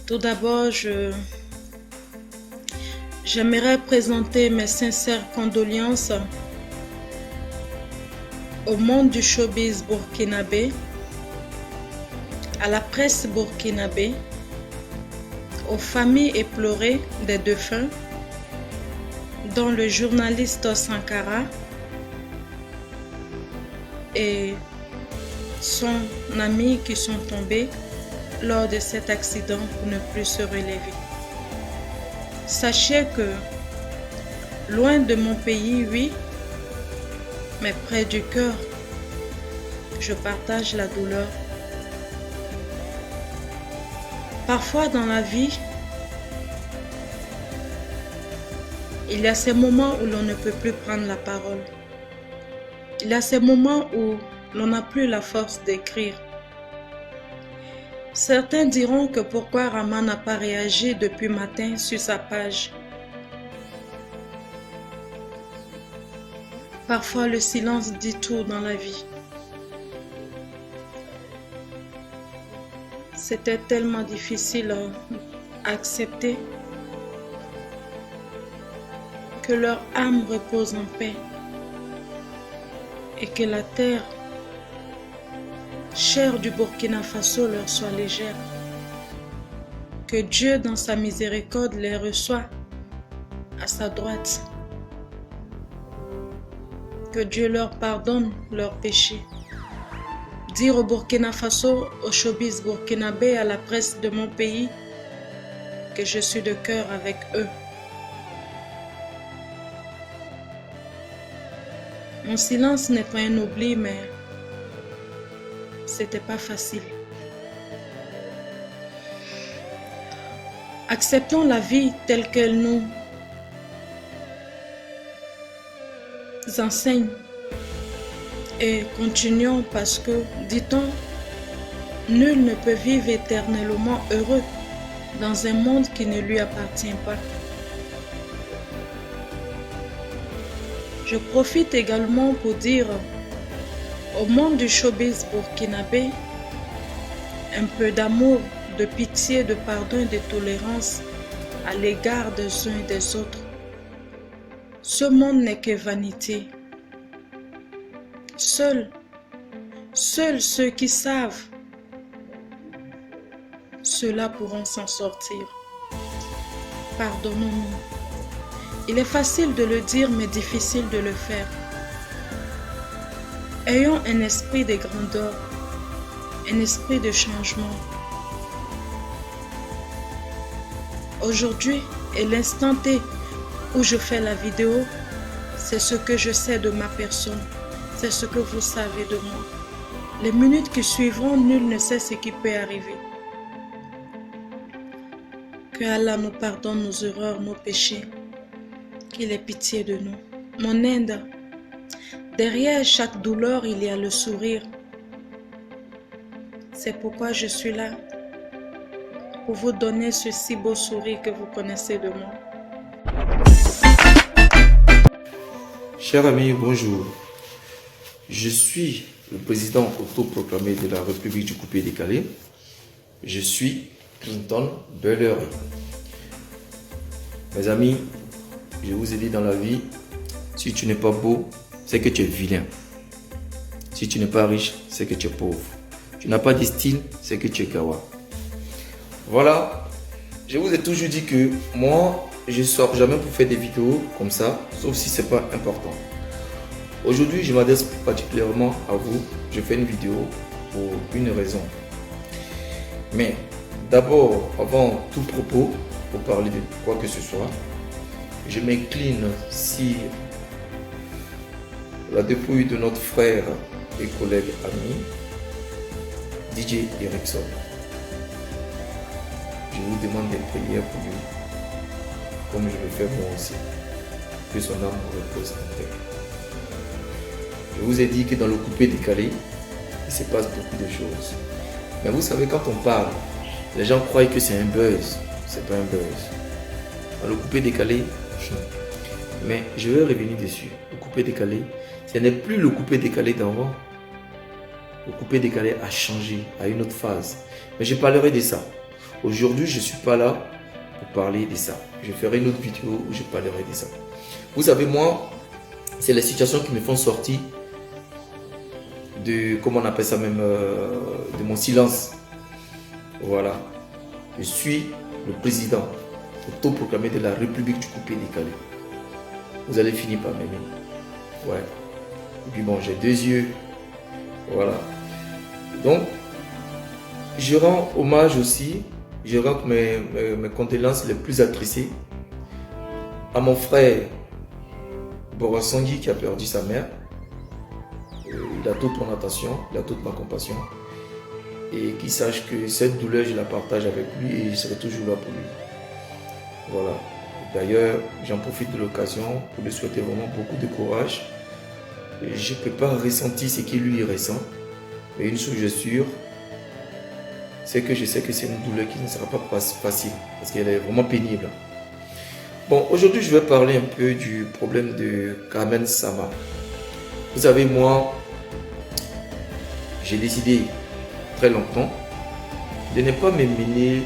Tout d'abord, j'aimerais présenter mes sincères condoléances au monde du showbiz burkinabé, à la presse burkinabé, aux familles éplorées des défunts, dont le journaliste Sankara et son ami qui sont tombés lors de cet accident pour ne plus se relever. Sachez que, loin de mon pays, oui, mais près du cœur, je partage la douleur. Parfois dans la vie, il y a ces moments où l'on ne peut plus prendre la parole. Il y a ces moments où l'on n'a plus la force d'écrire. Certains diront que pourquoi Rama n'a pas réagi depuis matin sur sa page. Parfois le silence dit tout dans la vie. C'était tellement difficile à accepter que leur âme repose en paix et que la terre chère du Burkina Faso leur soit légère. Que Dieu dans sa miséricorde les reçoit à sa droite. Que Dieu leur pardonne leurs péchés. Dire au Burkina Faso, au showbiz burkinabé, à la presse de mon pays, que je suis de cœur avec eux. Mon silence n'est pas un oubli, mais c'était pas facile. Acceptons la vie telle qu'elle nous enseigne et continuons parce que, dit-on, nul ne peut vivre éternellement heureux dans un monde qui ne lui appartient pas. Je profite également pour dire au monde du showbiz burkinabé un peu d'amour, de pitié, de pardon et de tolérance à l'égard des uns et des autres. Ce monde n'est que vanité. Seuls ceux qui savent, ceux-là pourront s'en sortir. Pardonnons-nous. Il est facile de le dire, mais difficile de le faire. Ayons un esprit de grandeur, un esprit de changement. Aujourd'hui est l'instant T où je fais la vidéo, c'est ce que je sais de ma personne, c'est ce que vous savez de moi. Les minutes qui suivront, nul ne sait ce qui peut arriver. Que Allah nous pardonne nos erreurs, nos péchés, qu'il ait pitié de nous. Mon Inde, derrière chaque douleur, il y a le sourire. C'est pourquoi je suis là, pour vous donner ce si beau sourire que vous connaissez de moi. Chers amis, bonjour. Je suis le président autoproclamé de la République du Coupé-Décalé. Je suis Clinton Bellery. Mes amis, je vous ai dit dans la vie, si tu n'es pas beau, c'est que tu es vilain. Si tu n'es pas riche, c'est que tu es pauvre. Tu n'as pas de style, c'est que tu es gawa. Voilà, je vous ai toujours dit que moi, je ne sors jamais pour faire des vidéos comme ça, sauf si ce n'est pas important. Aujourd'hui, je m'adresse particulièrement à vous. Je fais une vidéo pour une raison. Mais d'abord, avant tout propos, pour parler de quoi que ce soit, je m'incline sur la dépouille de notre frère et collègue ami, DJ Erickson. Je vous demande des prières pour lui, comme je le fais moi aussi. Que son âme repose en paix. Je vous ai dit que dans le coupé-décalé, il se passe beaucoup de choses. Mais vous savez, quand on parle, les gens croient que c'est un buzz. C'est pas un buzz. Dans le coupé-décalé, mais je vais revenir dessus. Le coupé-décalé, ce n'est plus le coupé-décalé d'avant. Le coupé-décalé a changé à une autre phase. Mais je parlerai de ça. Aujourd'hui, je ne suis pas là pour parler de ça. Je ferai une autre vidéo où je parlerai de ça. Vous savez, moi, c'est les situations qui me font sortir de, comment on appelle ça même, de mon silence. Voilà. Je suis le président autoproclamé de la République du coupé décalé. Vous allez finir par m'aimer. Ouais. Et puis bon, j'ai 2 yeux. Voilà. Donc, je rends hommage aussi, je rends mes condoléances les plus attristées à mon frère Borasangui qui a perdu sa mère. Il a toute mon attention, il a toute ma compassion. Et qu'il sache que cette douleur, je la partage avec lui et je serai toujours là pour lui. Voilà. D'ailleurs, j'en profite de l'occasion pour lui souhaiter vraiment beaucoup de courage. Je ne peux pas ressentir ce qu'il lui ressent. Mais une chose je suis sûre, c'est que je sais que c'est une douleur qui ne sera pas facile. Parce qu'elle est vraiment pénible. Bon, aujourd'hui, je vais parler un peu du problème de Carmen Sama. Vous savez, moi, j'ai décidé très longtemps de ne pas me mêler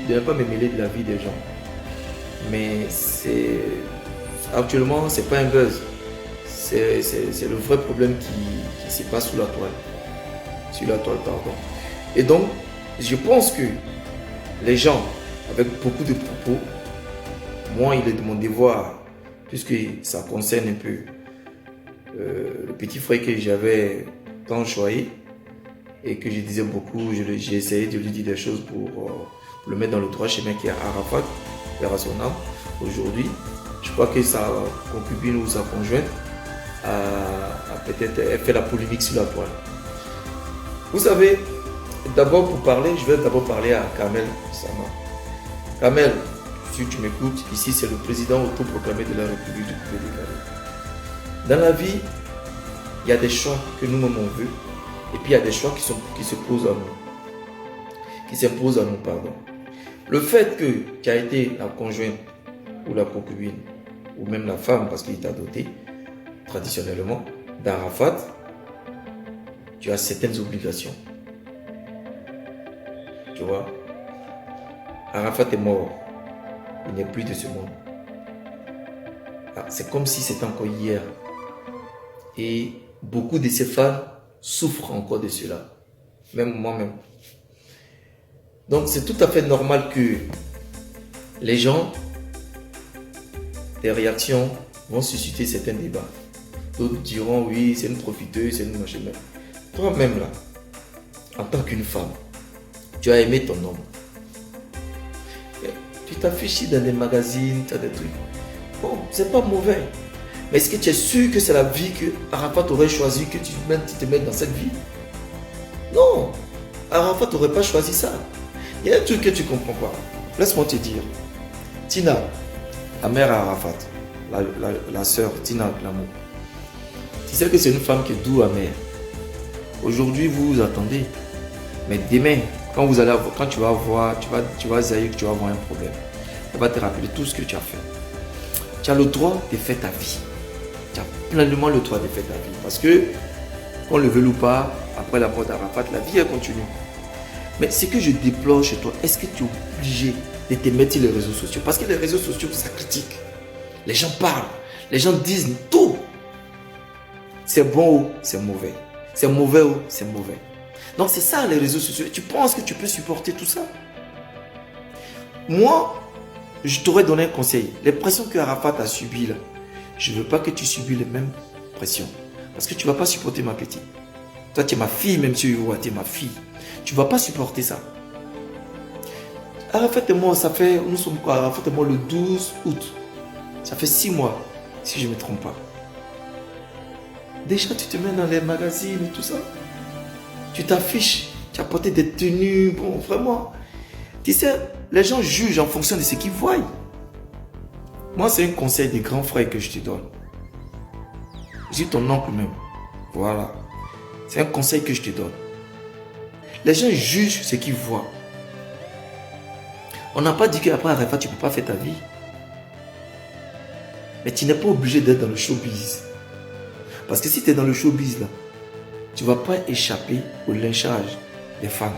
de la vie des gens. Mais actuellement, c'est pas un buzz. C'est le vrai problème qui se passe sous la toile. Sur la toile, pardon. Et donc, je pense que les gens, avec beaucoup de propos, moi, il est de mon devoir, puisque ça concerne un peu le petit frère que j'avais tant choyé et que je disais beaucoup, j'ai essayé de lui dire des choses pour le mettre dans le droit chemin qui est Arafat, vers son âme. Aujourd'hui, je crois que sa concubine ou sa conjointe a peut-être fait la polémique sur la toile. Vous savez, d'abord pour parler, je vais d'abord parler à Kamel Sama. Kamel, si tu m'écoutes, ici c'est le président autoproclamé de la République du coupé décalé. Dans la vie, il y a des choix que nous-mêmes on veut, et puis il y a des choix qui se posent à nous, qui s'imposent à nous, pardon. Le fait que tu as été la conjointe ou la concubine, ou même la femme, parce qu'il t'a doté, traditionnellement, d'Arafat, tu as certaines obligations. Tu vois, Arafat est mort, il n'est plus de ce monde. C'est comme si c'était encore hier. Et beaucoup de ces femmes souffrent encore de cela, même moi-même. Donc c'est tout à fait normal que les gens, des réactions vont susciter certains débats. D'autres diront oui, c'est une profiteuse, c'est une machin. Toi-même là, en tant qu'une femme, tu as aimé ton homme. Tu t'affiches dans des magazines, tu as des trucs. Bon, c'est pas mauvais. Mais est-ce que tu es sûr que c'est la vie que Arafat aurait choisi que tu te mettes dans cette vie? Non, Arafat n'aurait pas choisi ça. Il y a un truc que tu ne comprends pas. Laisse-moi te dire. Tina, la mère à Arafat, la sœur Tina Glamour, tu sais que c'est une femme qui est douce amère. Aujourd'hui, vous vous attendez. Mais demain, quand tu vas voir, tu vas zaïr, tu vas avoir un problème. Ça va te rappeler tout ce que tu as fait. Tu as le droit de faire ta vie. Tu as pleinement le droit de faire ta vie. Parce que, qu'on le veuille ou pas, après la mort d'Arafat, la vie elle continue. Mais ce que je déplore chez toi, est-ce que tu es obligé de te mettre sur les réseaux sociaux? Parce que les réseaux sociaux, ça critique. Les gens parlent. Les gens disent tout. C'est bon ou c'est mauvais. C'est mauvais ou c'est mauvais. Donc c'est ça les réseaux sociaux. Tu penses que tu peux supporter tout ça? Moi, je t'aurais donné un conseil. Les pressions que Arafat a subies là, je ne veux pas que tu subis les mêmes pressions. Parce que tu ne vas pas supporter ma petite. Toi, tu es ma fille, même si tu es ma fille. Tu ne vas pas supporter ça. Arafat et moi, nous sommes quoi? Arafat et moi le 12 août. Ça fait 6 mois, si je ne me trompe pas. Déjà, tu te mets dans les magazines et tout ça. Tu t'affiches, tu as porté des tenues, bon, vraiment. Tu sais, les gens jugent en fonction de ce qu'ils voient. Moi, c'est un conseil des grands frères que je te donne. Je suis ton oncle même. Voilà. C'est un conseil que je te donne. Les gens jugent ce qu'ils voient. On n'a pas dit qu'après Arafat, tu ne peux pas faire ta vie. Mais tu n'es pas obligé d'être dans le showbiz. Parce que si tu es dans le showbiz, là, tu ne vas pas échapper au lynchage des femmes.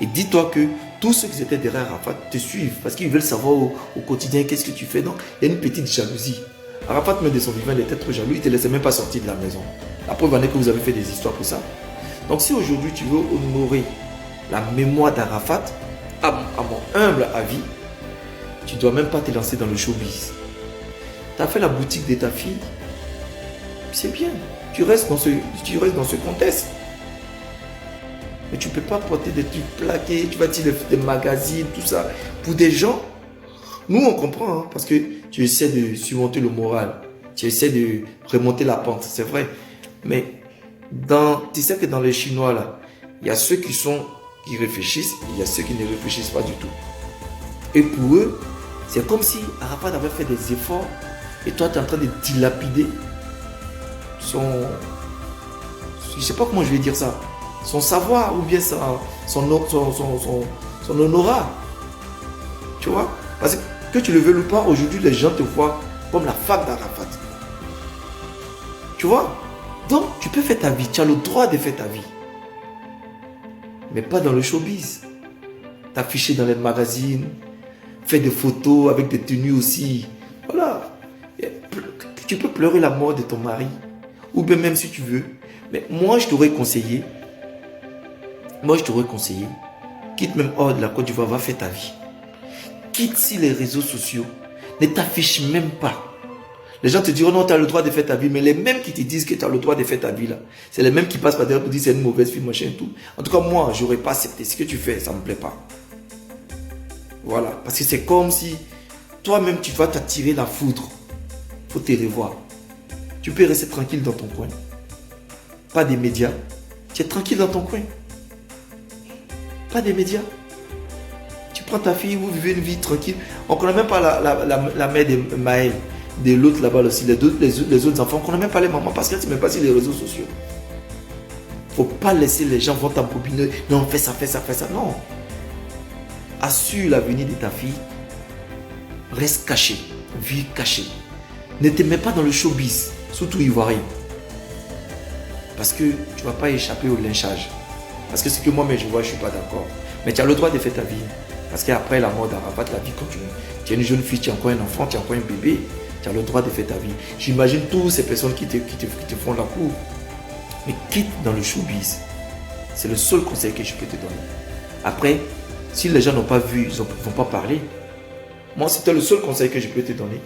Et dis-toi que tous ceux qui étaient derrière Arafat te suivent parce qu'ils veulent savoir au quotidien qu'est-ce que tu fais. Donc, il y a une petite jalousie. Arafat, même de son vivant, il était trop jaloux. Il ne te laissait même pas sortir de la maison. La preuve en est que vous avez fait des histoires pour ça. Donc, si aujourd'hui tu veux honorer la mémoire d'Arafat, à mon humble avis, tu ne dois même pas te lancer dans le showbiz. Tu as fait la boutique de ta fille, c'est bien. Tu restes dans ce contexte. Mais tu ne peux pas porter des trucs plaqués, tu vas tirer des magazines, tout ça, pour des gens. Nous, on comprend, hein, parce que tu essaies de surmonter le moral, tu essaies de remonter la pente, c'est vrai. Mais tu sais que dans les Chinois, là, il y a ceux qui réfléchissent, il y a ceux qui ne réfléchissent pas du tout. Et pour eux, c'est comme si Arafat avait fait des efforts et toi, tu es en train de dilapider son... Je ne sais pas comment je vais dire ça. Son savoir ou bien son honorat. Tu vois? Parce que tu le veux ou pas, aujourd'hui, les gens te voient comme la femme d'Arafat. Tu vois? Donc, tu peux faire ta vie. Tu as le droit de faire ta vie. Mais pas dans le showbiz. T'afficher dans les magazines, faire des photos avec des tenues aussi. Voilà. Tu peux pleurer la mort de ton mari. Ou bien même si tu veux. Mais moi, je t'aurais conseillé, quitte même hors de la Côte d'Ivoire, va faire ta vie. Quitte si les réseaux sociaux ne t'affichent même pas. Les gens te diront non, tu as le droit de faire ta vie, mais les mêmes qui te disent que tu as le droit de faire ta vie là, c'est les mêmes qui passent par derrière pour dire c'est une mauvaise fille, machin et tout. En tout cas, moi, je n'aurais pas accepté. Ce que tu fais, ça ne me plaît pas. Voilà. Parce que c'est comme si toi-même, tu vas t'attirer la foudre. Il faut te revoir. Tu peux rester tranquille dans ton coin. Pas des médias. Tu es tranquille dans ton coin. Pas des médias. Tu prends ta fille, vous vivez une vie tranquille. On ne connaît même pas la mère de Maël, de l'autre là-bas aussi, les autres enfants. On ne connaît même pas les mamans parce qu'elles ne sont même pas sur les réseaux sociaux. Il ne faut pas laisser les gens vont t'embobiner. Non, fais ça. Non. Assure l'avenir de ta fille. Reste caché. Vis caché. Ne te mets pas dans le showbiz, surtout ivoirien. Parce que tu ne vas pas échapper au lynchage. Parce que ce que moi-même je vois, je ne suis pas d'accord. Mais tu as le droit de faire ta vie. Parce qu'après la mort d'Arafat, la vie continue. Tu es une jeune fille, tu as encore un enfant, tu as encore un bébé. Tu as le droit de faire ta vie. J'imagine toutes ces personnes qui te font la cour. Mais quitte dans le showbiz. C'est le seul conseil que je peux te donner. Après, si les gens n'ont pas vu, ils ne vont pas parler. Moi, c'était le seul conseil que je peux te donner.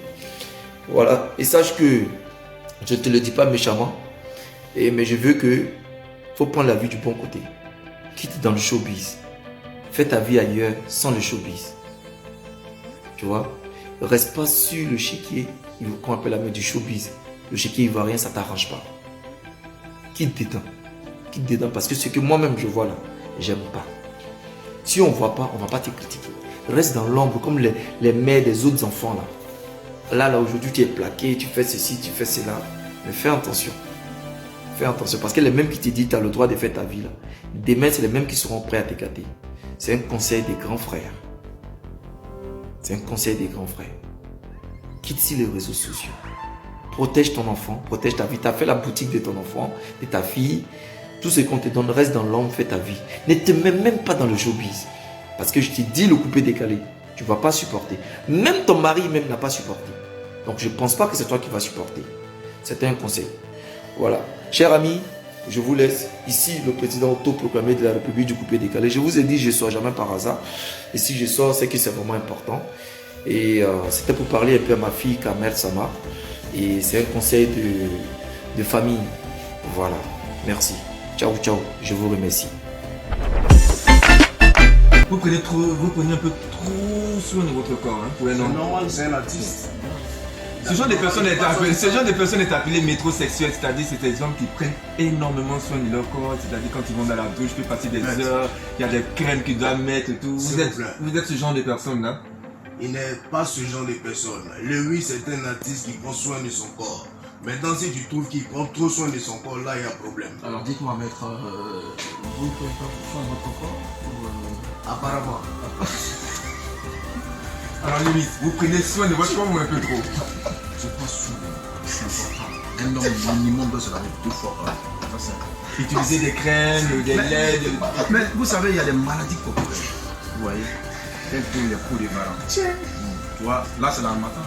Voilà. Et sache que je ne te le dis pas méchamment. Mais je veux que faut prendre la vie du bon côté. Quitte dans le showbiz. Fais ta vie ailleurs sans le showbiz. Tu vois? Reste pas sur le chéquier qu'on appelle la main du showbiz. Le chéquier ivoirien, ça ne t'arrange pas. Quitte dedans. Quitte dedans parce que ce que moi-même je vois là, j'aime pas. Si on ne voit pas, on ne va pas te critiquer. Reste dans l'ombre comme les mères des autres enfants là. Là, aujourd'hui, tu es plaqué, tu fais ceci, tu fais cela. Mais fais attention. Fais attention parce que les mêmes qui te disent que tu as le droit de faire ta vie là, demain c'est les mêmes qui seront prêts à t'écarter. C'est un conseil des grands frères. C'est un conseil des grands frères. Quitte si les réseaux sociaux. Protège ton enfant, protège ta vie. Tu as fait la boutique de ton enfant, de ta fille. Tout ce qu'on te donne, reste dans l'ombre, fais ta vie. Ne te mets même pas dans le showbiz. Parce que je t'ai dit le coupé décalé. Tu ne vas pas supporter. Même ton mari même n'a pas supporté. Donc je ne pense pas que c'est toi qui vas supporter. C'était un conseil. Voilà. Chers amis, je vous laisse. Ici, le président autoproclamé de la République du coupé décalé. Je vous ai dit, je ne sors jamais par hasard. Et si je sors, c'est que c'est vraiment important. Et c'était pour parler un peu à ma fille, Kamel Sama. Et c'est un conseil de famille. Voilà. Merci. Ciao, ciao. Je vous remercie. Vous prenez un peu trop soin de votre corps, hein, pour un homme. C'est normal, c'est un artiste. Ce genre de personne est appelé métrosexuel, c'est-à-dire c'est des hommes qui prennent énormément soin de leur corps, c'est-à-dire quand ils vont dans la douche, ils peuvent passer des heures, il y a des crèmes qu'ils doivent mettre et tout. Vous êtes ce genre de personne-là? Il n'est pas ce genre de personne. Lui, c'est un artiste qui prend soin de son corps. Maintenant, si tu trouves qu'il prend trop soin de son corps, là, il y a problème. Alors dites-moi, maître, vous prenez pas soin de votre corps ou, Apparemment. Alors limite, vous prenez soin de votre corps ou un peu trop? je pense souvent, c'est important. Un homme minimum doit se laver 2 fois par jour. Ça, Utiliser des crèmes, des laides. mais vous savez, il y a des maladies populaires. voyez, tel que les coups des varans. Tu vois, là c'est dans le matin.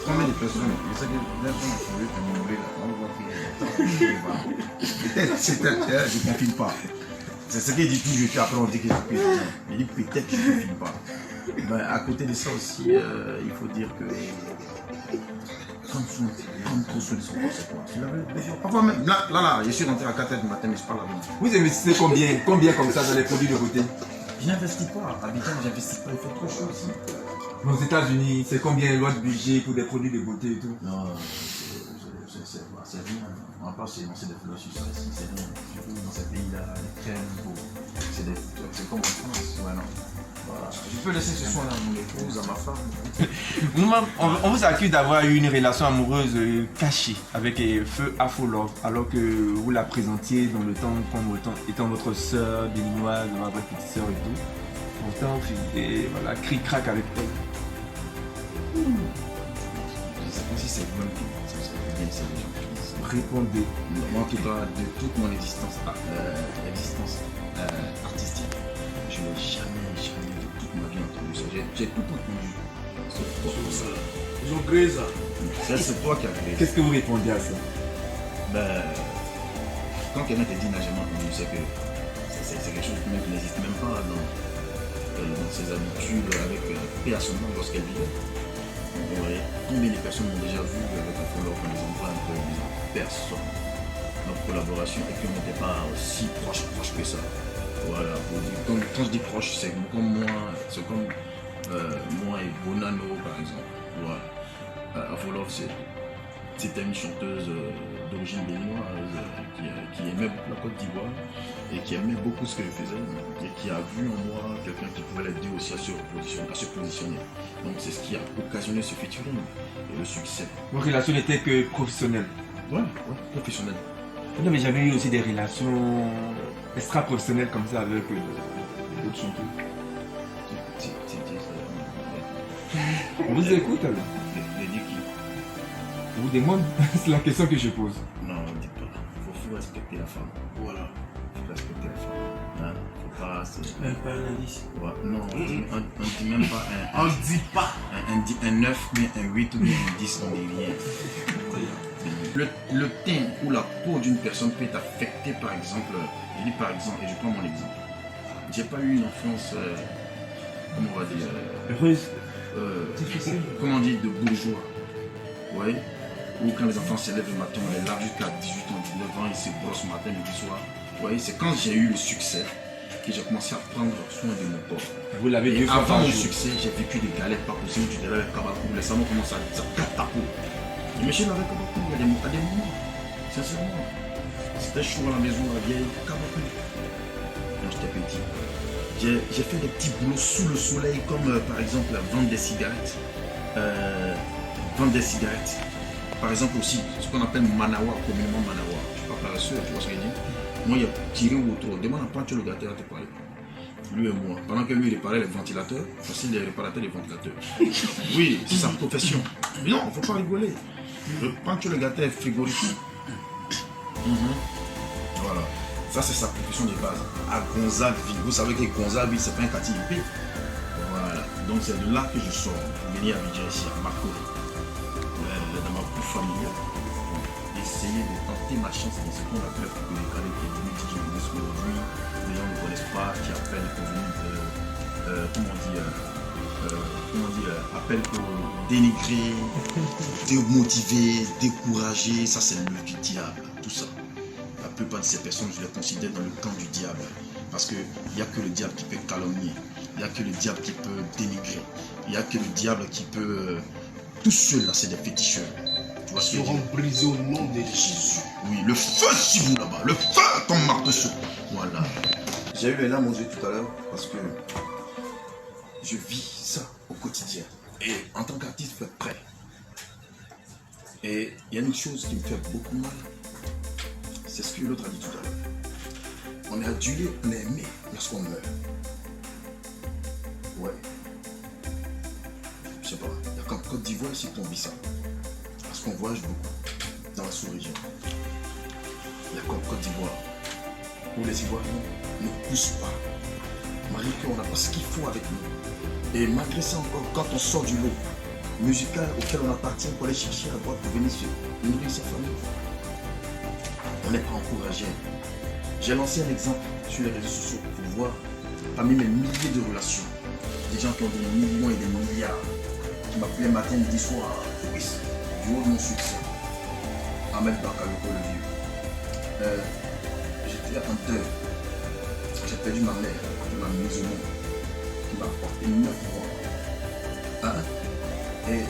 Combien de personnes, je sais que les gens ont trouvé que mon là, on voit qu'il y a peut-être, je ne confine pas. C'est ce qu'il dit toujours, et puis après on dit que je confine. Il dit peut-être que je ne confine pas. Mais à côté de ça aussi, il faut dire que prendre trop soin de son corps, c'est quoi? Parfois même, là, je suis rentré à 4h du matin, mais je parle avec vous. Vous investissez combien comme ça dans les produits de beauté? Je n'investis pas. Habituellement, je n'investis pas. Il fait trop chaud ici. Aux États-Unis, c'est combien votre budget pour des produits de beauté et tout? Non, c'est rien. On va pas se lancer des fleurs sur ça ici, c'est rien. Surtout dans ces pays-là, les crèmes, c'est comme en France. Ouais, non. Voilà. Je peux laisser ce soin à mon épouse, à ma femme. On vous accuse d'avoir eu une relation amoureuse cachée avec Feu Afro Love, alors que vous la présentiez dans le temps comme étant votre sœur béninoise, ma vraie petite sœur et tout. Pourtant, vous faisiez cric-crac avec elle. Je sais pas si c'est vous-même qui bien c'est les gens qui disent. Répondez. Moi, en tout cas, de toute mon existence artistique, je n'ai jamais de toute ma vie entendu ça. J'ai tout entendu. C'est pour ça. Ils ont créé ça. C'est toi qui as créé ça. Qu'est-ce que vous répondez à ça? Ben, quand quelqu'un te dit n'a jamais entendu, c'est que c'est quelque chose qui n'existe même pas dans ses habitudes avec personnellement lorsqu'elle vivait. Vous voyez, combien de personnes m'ont déjà vu avec un follower quand ils ont pas un peu personne. Notre collaboration et qu'on n'était pas si proche que ça. Voilà, quand je dis proche, c'est comme moi et Bonano par exemple. Voilà. Afolov, c'était une chanteuse d'origine béninoise qui aimait beaucoup la Côte d'Ivoire et qui aimait beaucoup ce que je faisais et qui a vu en moi quelqu'un qui pouvait l'aider aussi à se positionner. Donc c'est ce qui a occasionné ce featuring et le succès. Vos relations n'étaient que professionnelles? Ouais, professionnelles. Vous n'avez jamais eu aussi des relations extra-professionnelles comme ça avec d'autres chanteurs? On vous écoute alors? Les dit qui? Je vous demande, c'est la question que je pose. Non, on ne dit pas. Il faut respecter la femme. Voilà. Il faut respecter la femme. Hein? Faut pas... Même pas un indice. Ouais. Non, on dit même pas un... On dit pas. Un 9, mais un 8 ou bien un 10, on dit rien. Le teint ou la peau d'une personne peut être affectée par exemple, je dis par exemple, et je prends mon exemple. J'ai pas eu une enfance, comment on va dire, heureuse, difficile. Comment on dit, de bourgeois. Ouais. Ou quand les enfants se lèvent le matin, on les lave jusqu'à 18 ans, 19 ans, ils se brossent matin, midi, soir. Ouais, c'est quand j'ai eu le succès que j'ai commencé à prendre soin de mon corps. Vous l'avez vu avant mon succès, j'ai vécu des galères pas possibles, tu te lèves avec Kabakou, les salons commencent à casser ta peau. Je me suis lavé Kabakou à des moments, sincèrement. C'était chaud à la maison, la vieille Kabakou. Quand j'étais petit, j'ai fait des petits boulots sous le soleil, comme par exemple vendre des cigarettes. Par exemple aussi, ce qu'on appelle Manawa, communément Manawa. Je ne suis pas paresseux, tu vois ce que je dis. Moi, il y a tiré autour. Demande à Pancho le gâteau à te parler. Lui et moi. Pendant que lui, il réparait les ventilateurs, parce qu'il est réparateur des ventilateurs. Oui, c'est sa profession. Mais non, il ne faut pas rigoler. Pancho le gâteau est frigorifique. Voilà. Ça, c'est sa profession de base. À Gonzague, vous savez que Gonzague, c'est pas un quartier épais. Voilà. Donc, c'est de là que je sors. Pour venir à Abidjan ici, à Marco. Dans ma couche familiale, essayer de tenter ma chance dans ce qu'on appelle le carré qui est devenu DJ Business aujourd'hui. Les gens ne connaissent pas, qui appellent pour venir, appellent pour dénigrer, démotiver, décourager. Ça, c'est le du diable, tout ça. La plupart de ces personnes, je les considère dans le camp du diable. Parce qu'il n'y a que le diable qui peut calomnier, il n'y a que le diable qui peut dénigrer, il n'y a que le diable qui peut... Tous ceux-là, c'est des féticheurs. Tu vois ce que je veux dire? Brisés au nom de Jésus. Oui, le feu si vous là-bas, le feu ton marteau. Voilà. J'ai eu les larmes aux yeux tout à l'heure parce que je vis ça au quotidien. Et en tant qu'artiste, il faut être prêt. Et il y a une chose qui me fait beaucoup mal. C'est ce que l'autre a dit tout à l'heure. On est adulé, on est aimé lorsqu'on meurt. Ouais. Je sais pas, il y a qu'en Côte d'Ivoire ici qu'on vit ça. Parce qu'on voyage beaucoup dans la sous-région. Il y a qu'en Côte d'Ivoire où les Ivoiriens ne poussent pas malgré qu'on n'a pas ce qu'il faut avec nous. Et malgré ça encore, quand on sort du lot musical auquel on appartient pour aller chercher à droite pour venir nourrir sa famille, on n'est pas encouragé. J'ai lancé un exemple sur les réseaux sociaux pour voir parmi mes milliers de relations, des gens qui ont des millions et des milliards, qui m'appelaient matin, midi, soir, oui, du haut de mon succès. Ahmed Bakayoko le vieux. J'étais en deuil. J'ai perdu ma mère, qui m'a mise au monde, qui m'a porté 9 mois. Hein? Et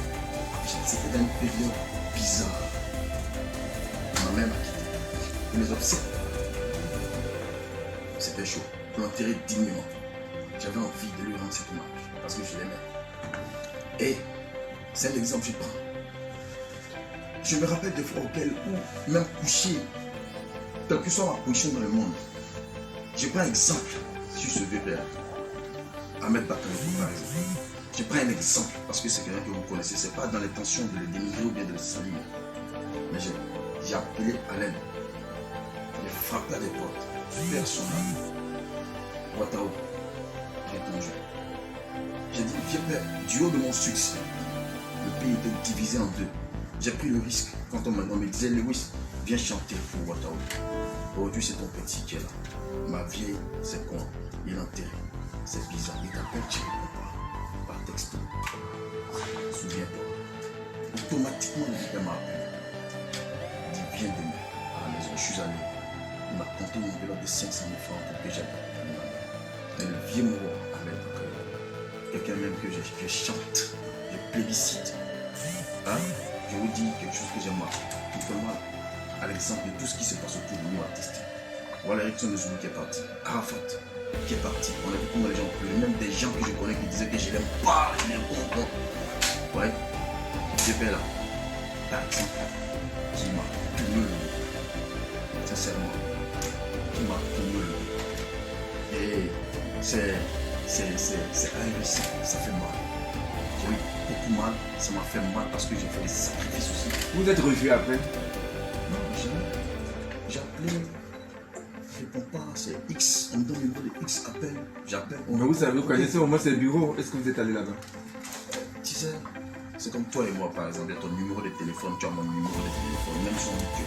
c'était dans une période bizarre. Ma mère m'a quitté. Pour les obsèques, c'était chaud. Pour l'enterrer dignement. J'avais envie de lui rendre cet hommage parce que je l'aimais. Et c'est un exemple que je prends. Je me rappelle des fois auxquelles, où même couché, quelle que soit ma position dans le monde, je prends un exemple sur ce vieux père, Ahmed Bakayoko par exemple. Je prends un exemple parce que c'est quelqu'un que vous connaissez. Ce n'est pas dans l'intention de le dénigrer ou bien de le saluer. Mais j'ai appelé à l'aide. J'ai frappé à des portes. Personne. Ouattao. Répondu. J'ai dit, vieux père, du haut de mon succès, le pays était divisé en deux. J'ai pris le risque quand on me disait, Lewis, viens chanter pour Ouattao. Aujourd'hui, c'est ton petit qui est là. Ma vieille, c'est con. Il est enterré. C'est bizarre. Il t'appelle, tu réponds pas. Par texto. Souviens-toi. Automatiquement, le père m'a appelé. Il dit, viens demain à la maison. Je suis allé. Il m'a compté une enveloppe de 500 000 francs pour que j'aille. Et le vieux mot, Ahmed Bakayoko, quelqu'un même que je chante, je plébiscite. Hein? Je vous dis quelque chose que j'aime moi. Notamment à l'exemple de tout ce qui se passe autour de nous artistes. Voilà l'élection de Zoulou qui est parti. Arafat qui est parti. On a vu comment les gens pleurent. Même des gens que je connais qui disaient que je l'aime pas, je l'aime pas. Ouais. Ce père là, par exemple, qui m'a tourné le dos. Sincèrement. Qui m'a tourné le dos. Et c'est agressif, ça fait mal. J'ai eu beaucoup mal, ça m'a fait mal parce que j'ai fait des sacrifices aussi. Vous êtes revu après? Non, j'ai appelé, je réponds pas, c'est X, on me donne le numéro de X, appelle, j'appelle. Mais vous savez, vous connaissez au moins ses bureaux. Est-ce que vous êtes allé là-bas? Tu sais, c'est comme toi et moi par exemple, il y a ton numéro de téléphone, tu as mon numéro de téléphone, même si on dit que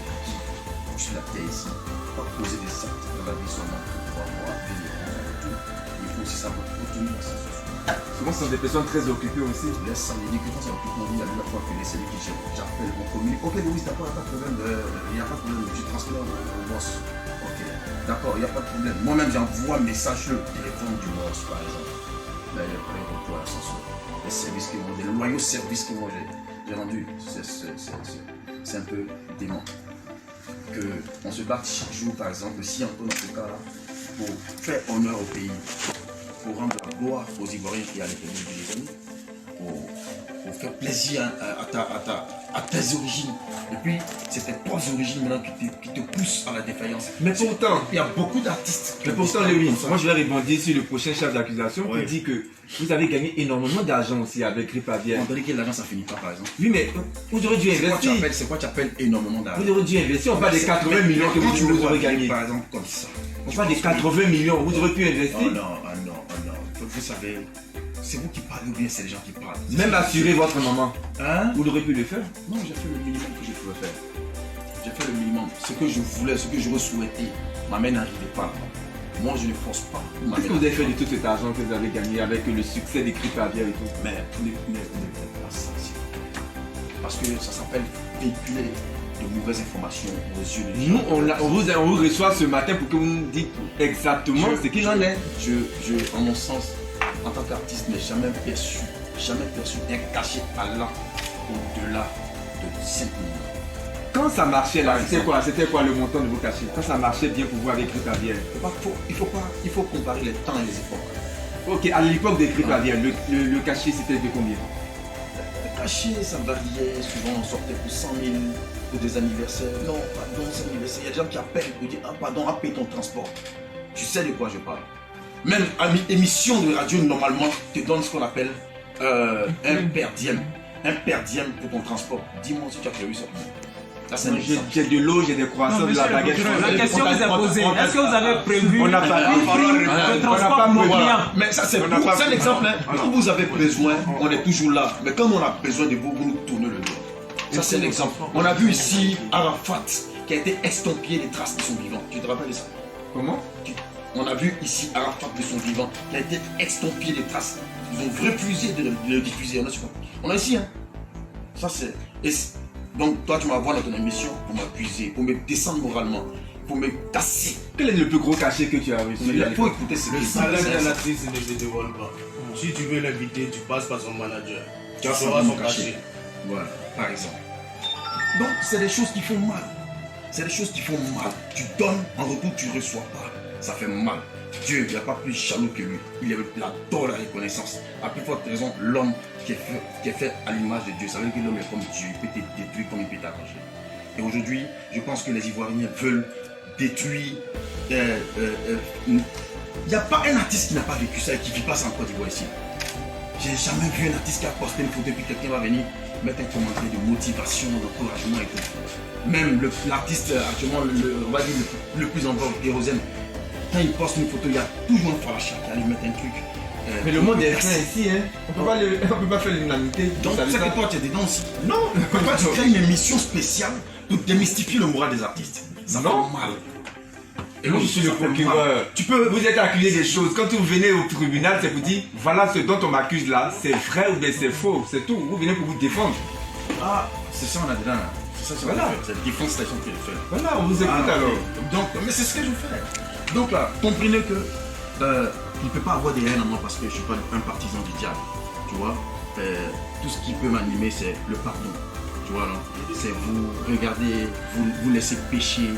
je suis la terre ici, pas poser des actes dans la vie seulement pour pouvoir vivre. Il faut aussi savoir continuer à s'en. Souvent, ce sont des personnes très occupées aussi. Laisse ça, les écoutants, c'est occupant. Il y a la fois que c'est lui qui j'appelle, on communique. Ok, Louis, t'as pas de problème, il n'y a pas de problème, je transmets au boss. Ok, d'accord, il n'y a pas de problème. Moi-même, j'envoie un message sur le téléphone du boss, par exemple. Là, il y a le retour à l'ascenseur. Les services qu'ils m'ont, les loyaux services que moi j'ai rendus, c'est un peu dément. Qu'on se batte chaque jour, par exemple, si on peut dans ce cas-là, pour faire honneur au pays. Pour rendre la gloire aux Ivoiriens qui allaient venir des amis, pour faire plaisir à tes origines. Et puis, c'est tes trois origines maintenant qui te poussent à la défaillance. Mais pourtant, il y a beaucoup d'artistes. Mais pourtant, Lewis, moi je vais rebondir sur le prochain chef d'accusation qui dit que vous avez gagné énormément d'argent aussi avec Ripavière. On dirait que l'argent ça finit pas par exemple. Oui, mais vous aurez dû investir. C'est quoi tu appelles énormément d'argent? Vous aurez dû investir. On parle des 80 millions que vous aurez gagné. Par exemple, comme ça. On parle des 80 millions, vous aurez pu investir. Oh non. Vous savez, c'est vous qui parlez ou bien c'est les gens qui parlent. Même assurer votre maman. Hein? Vous l'aurez pu le faire. Non, j'ai fait le minimum que je pouvais faire. J'ai fait le minimum. Ce que je voulais, ce que j'aurais souhaité, ma mère n'arrivait pas. Moi, je ne force pas. Qu'est-ce que vous avez fait de tout cet argent que vous avez gagné avec le succès des Ripavière et tout? Mais vous ne faites pas ça. Parce que ça s'appelle véhiculer de mauvaises informations aux yeux des gens. Nous, on vous reçoit ce matin pour que vous nous dites exactement ce qu'il en est. En mon sens, en tant qu'artiste, n'ai jamais perçu un cachet allant au-delà de 5 millions. Quand ça marchait là, c'était quoi le montant de vos cachets? Quand ça marchait bien pour vous avec Ripavière? Il faut comparer les temps et les époques. Ok, à l'époque des Ripavière, le cachet c'était de combien? Le cachet, ça variait. Souvent, on sortait pour 100 000 pour des anniversaires. Non, pardon, c'est anniversaire. Il y a des gens qui appellent pour dire, ah pardon, à payer ton transport. Tu sais de quoi je parle. Même émission de radio, normalement, te donne ce qu'on appelle un per diem. Un per diem pour ton transport. Dis-moi si tu as prévu ça. Là, c'est un exemple. J'ai de l'eau, j'ai des croissants, de la baguette. La question vous est posée. Est-ce que vous avez prévu On n'a pas le transport pour nos clients? Mais ça, c'est un exemple. Hein. Quand vous avez besoin, on est toujours là. Mais quand on a besoin de vous, vous nous tournez le dos. Ça, c'est l'exemple. On a vu ici Arafat qui a été extempié des traces de son vivant. Tu te rappelles de ça? Comment? On a vu ici Arafat de son vivant qui a été extempié des traces. Ils ont refusé de le diffuser. On a ici, hein. Ça, c'est. Donc, toi, tu m'as voir dans ton émission pour m'accuser, pour me descendre moralement, pour me casser. Quel est le plus gros cachet que tu as reçu? Il faut écouter ce Le que salaire d'un artiste ne se dévoile pas. Si tu veux l'inviter, tu passes par son manager. Tu feras son cachet. Voilà, par exemple. Donc, c'est des choses qui font mal. C'est des choses qui font mal. Tu donnes, en retour, tu ne reçois pas. Ça fait mal. Dieu, il n'y a pas plus jaloux que lui. Il adore la reconnaissance. À plus forte raison, l'homme qui est fait à l'image de Dieu. Ça veut dire que l'homme est comme Dieu. Il peut te détruire comme il peut t'arranger. Et aujourd'hui, je pense que les Ivoiriens veulent détruire. Il n'y a pas un artiste qui n'a pas vécu ça et qui ne vit pas ça en Côte d'Ivoire ici. J'ai jamais vu un artiste qui a posté une photo et puis quelqu'un va venir mettre un commentaire de motivation, d'encouragement et tout. Même l'artiste actuellement, on va dire le plus en vogue, Kérosène, quand il poste une photo, il y a toujours un falache qui allait mettre un truc. Mais le monde est fin ici, hein. On peut pas faire l'unanimité. Donc, c'est que toi, tu es dedans aussi. Non, toi, tu crées une émission spéciale pour démystifier le moral des artistes. Ça fait mal. Et moi, je suis le procureur. Vous êtes accusé des choses. Quand vous venez au tribunal, c'est pour dire voilà ce dont on m'accuse là, c'est vrai ou bien c'est faux. C'est tout. Vous venez pour vous défendre. Ah, c'est ça, on a dedans. C'est ça, voilà. C'est la défense station qui le fait. Voilà, on vous écoute alors. Donc, mais c'est ce que je fais. Donc là, comprenez que il ne peut pas avoir des haines en moi parce que je ne suis pas un partisan du diable. Tu vois, tout ce qui peut m'animer, c'est le pardon. Tu vois, c'est vous regardez, vous laissez pécher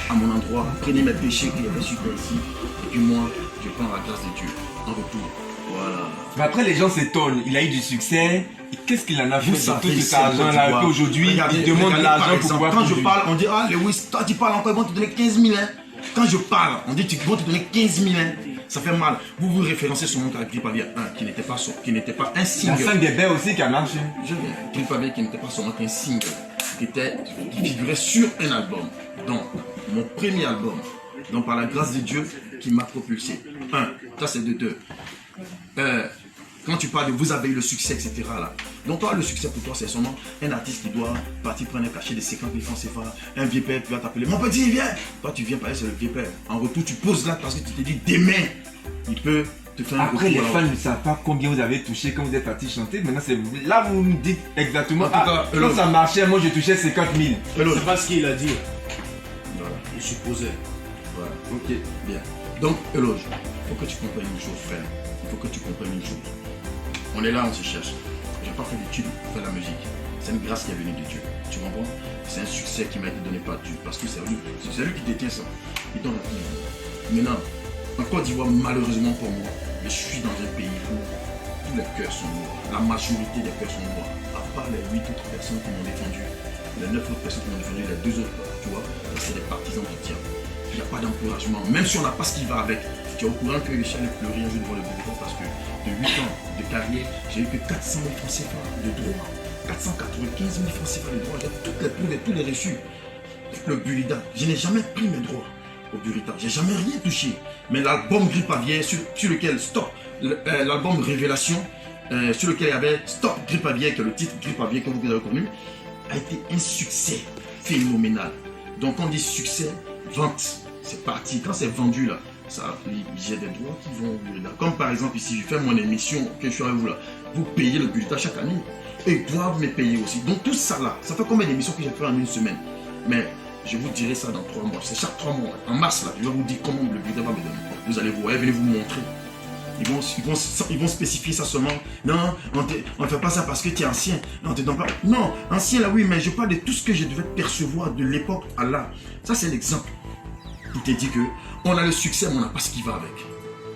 à mon endroit, prenez mes péchés qu'il y avait super ici, et puis moi, je prends la grâce de Dieu en retour. Voilà. Mais après, les gens s'étonnent. Il a eu du succès. Qu'est-ce qu'il en a fait Vous de savez, tout cet argent-là? Aujourd'hui, il demande de l'argent pour pouvoir Quand je produire. parle, on dit ah, Lewis, toi tu parles encore, ils vont te donner 15 000. Hein. Quand je parle, on dit qu'ils vont te donner 15 000. Hein. Ça fait mal. Vous vous référencez sur mon cas Grip Avier 1, qui n'était pas un Il y a single. 5 des baies aussi qui a marché. Je viens. Grip Avier qui n'était pas seulement un single, qui figurait sur un album. Donc, mon premier album, donc par la grâce de Dieu, qui m'a propulsé. Ça c'est de 2. Quand tu parles de vous avez eu le succès, etc. Là. Donc toi, le succès pour toi, c'est seulement un artiste qui doit partir prendre un cachet de 50 000 francs CFA, un vieux père qui va t'appeler. Mon petit, viens. Toi, tu viens parler sur le vieux père. En retour, tu poses là parce que tu te dis, demain, il peut te faire un Après, les retour, fans ne savent pas combien vous avez touché quand vous êtes parti chanter. Maintenant, c'est là vous nous dites exactement. En tout cas, quand ça marchait, moi, je touchais 50 000. C'est pas ce qu'il a dit. Voilà. Il supposait. Voilà. Ok, bien. Donc, Eloge, il faut que tu comprennes une chose, frère. Il faut que tu comprennes une chose. On est là, on se cherche. Je n'ai pas fait d'études pour faire la musique. C'est une grâce qui est venue de Dieu. Tu comprends? C'est un succès qui m'a été donné par Dieu. Parce que c'est lui qui détient ça. Il donne la vie. Maintenant, en Côte d'Ivoire, malheureusement pour moi, je suis dans un pays où tous les cœurs sont noirs. La majorité des cœurs sont noirs. À part les 8 autres personnes qui m'ont défendu, les 9 autres personnes qui m'ont défendu, les 2 autres, tu vois, c'est des partisans du diable. Il n'y a pas d'encouragement. Même si on n'a pas ce qui va avec, tu es au courant que Richard ne pleurait un jour devant le bureau parce que de 8 ans de carrière, j'ai eu que 400 000 francs CFA de droits. 495 000 francs CFA de droits. J'ai tous les reçus. Le Burida, je n'ai jamais pris mes droits au Burida. J'ai jamais rien touché. Mais l'album Grip Avier, sur lequel Stop, l'album Révélation, sur lequel il y avait Stop Grip Avier, qui est le titre Grip Avier que vous avez connu, a été un succès phénoménal. Donc on dit succès, vente. C'est parti. Quand c'est vendu là, j'ai des droits qui vont là. Comme par exemple ici, je fais mon émission que je suis avec vous là. Vous payez le bulletin chaque année. Et ils doivent me payer aussi. Donc tout ça là, ça fait combien d'émissions que j'ai fait en une semaine? Mais je vous dirai ça dans 3 mois. C'est chaque 3 mois. En mars là, je vais vous dire comment le bulletin va me donner. Vous allez voir, venez vous montrer. Ils vont spécifier ça seulement. Non, on ne fait pas ça parce que tu es ancien. Non, on te donne pas. Non, ancien là oui, mais je parle de tout ce que je devais percevoir de l'époque à là. Ça c'est l'exemple. Pour te dire que on a le succès, mais on n'a pas ce qui va avec.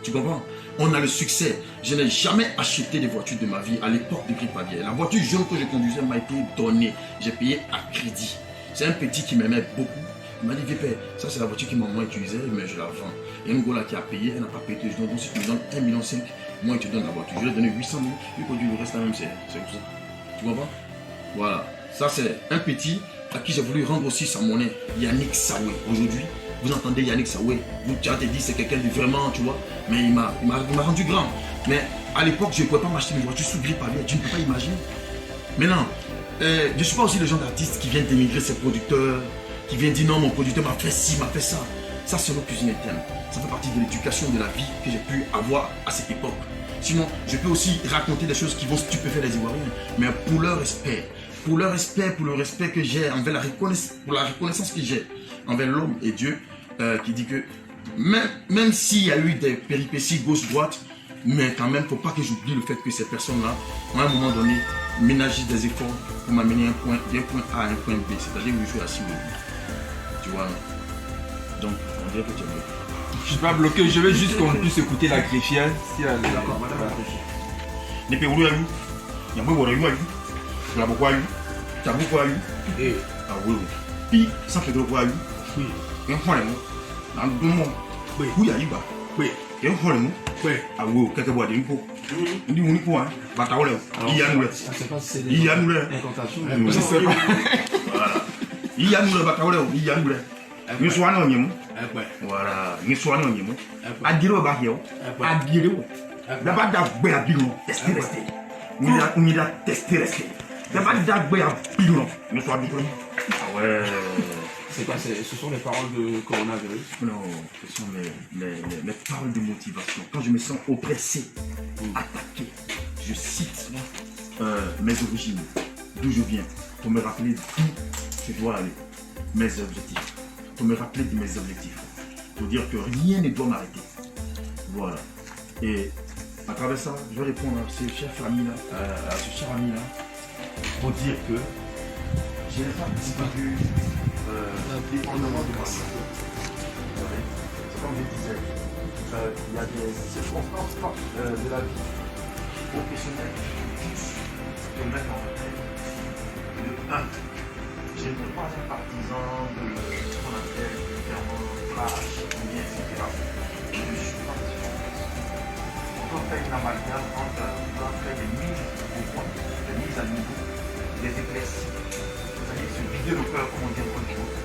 Tu comprends? On a le succès. Je n'ai jamais acheté de voiture de ma vie à l'époque de Grip Avier. La voiture jaune que je conduisais m'a été donnée. J'ai payé à crédit. C'est un petit qui m'aimait beaucoup. Il m'a dit, Vépé, ça c'est la voiture que maman utilisait, mais je la vends. Et un gars là qui a payé, elle n'a pas payé. Je dis, donc si tu me donnes 1,5 million, moi je te donne la voiture. Je lui ai donné 800 000, lui produit le reste là même, c'est comme ça. Tu comprends? Voilà. Ça, c'est un petit à qui j'ai voulu rendre aussi sa monnaie. Yannick Sawé. Aujourd'hui, vous entendez Yannick Sawé. Vous tu as dit c'est quelqu'un de vraiment, tu vois. Mais il m'a rendu grand. Mais à l'époque, je ne pouvais pas m'acheter une voiture sous pas bien. Tu ne peux pas imaginer. Maintenant, je ne suis pas aussi le genre d'artiste qui vient dénigrer ses producteurs, qui vient dire non, mon producteur m'a fait ci, m'a fait ça. Ça, c'est notre cuisine interne. Ça fait partie de l'éducation, de la vie que j'ai pu avoir à cette époque. Sinon, je peux aussi raconter des choses qui vont stupéfier les Ivoiriens. Mais pour leur respect, pour le respect que j'ai envers la reconnaissance que j'ai envers l'homme et Dieu, qui dit que même s'il y a eu des péripéties gauche-droite, mais quand même, il ne faut pas que j'oublie le fait que ces personnes-là, à un moment donné, ménagent des efforts pour m'amener d'un point A à un point B, c'est-à-dire où je suis assis aujourd'hui. Tu vois. Donc, on dirait que tu es bloqué. Je suis pas bloqué, je veux juste qu'on puisse écouter la greffière. Si elle... D'accord, madame la greffière. Les péroules à lui, il y a beaucoup de lui, il y a beaucoup à lui, il y a beaucoup à lui. Et, ah oui, oui. Puis, ça fait de quoi à lui. Oui. Il y a un point de mots. Dans le monde. Oui. Oui, il y a eu bas. Oui. Il y a un point de mots. Oui. Ah oui, quelques bois de l'info. On dit on y quoi, hein. Bataoule. Il y a nous là. Il y a nous là. Je sais pas. Voilà. Il y a nous là, Bataoule. Il y a nous là. Nous sommes en Yémo. Voilà. Nous sommes en Yémo. Adiro Bahio. Adiro. D'abord d'abord à Biron. Tester rester. On y a testé rester. D'abord d'abord à Biron. Nous sommes à Biron. Ah ouais. C'est quoi? Ce sont les paroles de coronavirus? Non, ce sont les paroles de motivation. Quand je me sens oppressé, attaqué, je cite mes origines, d'où je viens, pour me rappeler d'où je dois aller, mes objectifs, pour me rappeler de mes objectifs, pour dire que rien ne doit m'arrêter. Voilà. Et à travers ça, je vais répondre à ce cher ami-là, pour dire que je n'ai pas disparu dépendamment de ma santé. C'est comme je disais, il y a des circonstances de la vie professionnelle qui te mettent en retrait. De un, je ne suis pas un partisan de ce qu'on appelle clairement flash ou bien etc. Je ne suis pas partisan. On peut faire une amalgame entre des mises au point, des mises à niveau, des éclaircies. C'est-à-dire se vider le cœur, comme on dit en chose.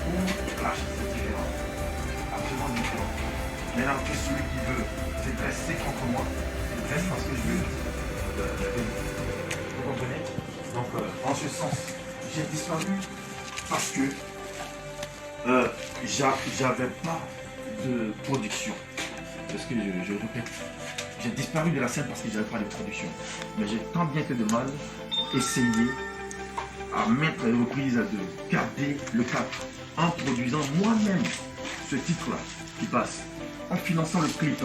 Ou flash, c'est différent. Absolument différent. Maintenant, que celui qui veut se dresser contre moi, se dresse parce que je veux vous comprenez? Donc, en ce sens, j'ai disparu parce que j'avais pas de production. C'est ce que je répète. J'ai disparu de la scène parce que j'avais pas de production. Mais j'ai tant bien que de mal essayé à mettre les reprises de garder le cap en produisant moi-même ce titre-là qui passe, en finançant le clip.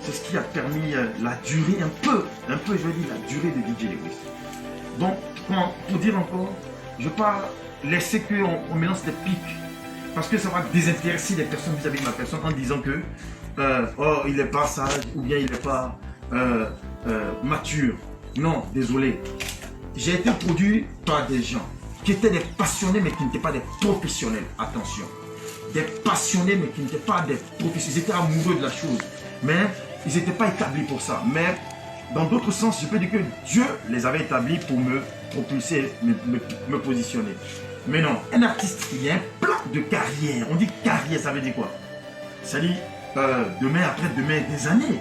C'est ce qui a permis la durée un peu, je vais dire la durée de DJ Lewis. Donc, pour dire encore, je ne vais pas laisser qu'on me lance des pics parce que ça va désintéresser les personnes vis-à-vis de ma personne en disant que oh, il n'est pas sage ou bien il n'est pas mature. Non, désolé. J'ai été produit par des gens qui étaient des passionnés mais qui n'étaient pas des professionnels. Attention. Des passionnés mais qui n'étaient pas des professionnels. Ils étaient amoureux de la chose. Mais ils n'étaient pas établis pour ça. Mais dans d'autres sens, je peux dire que Dieu les avait établis pour me propulser, me positionner. Mais non, un artiste, il y a un plan de carrière. On dit carrière, ça veut dire quoi? Ça dit demain, après-demain, des années.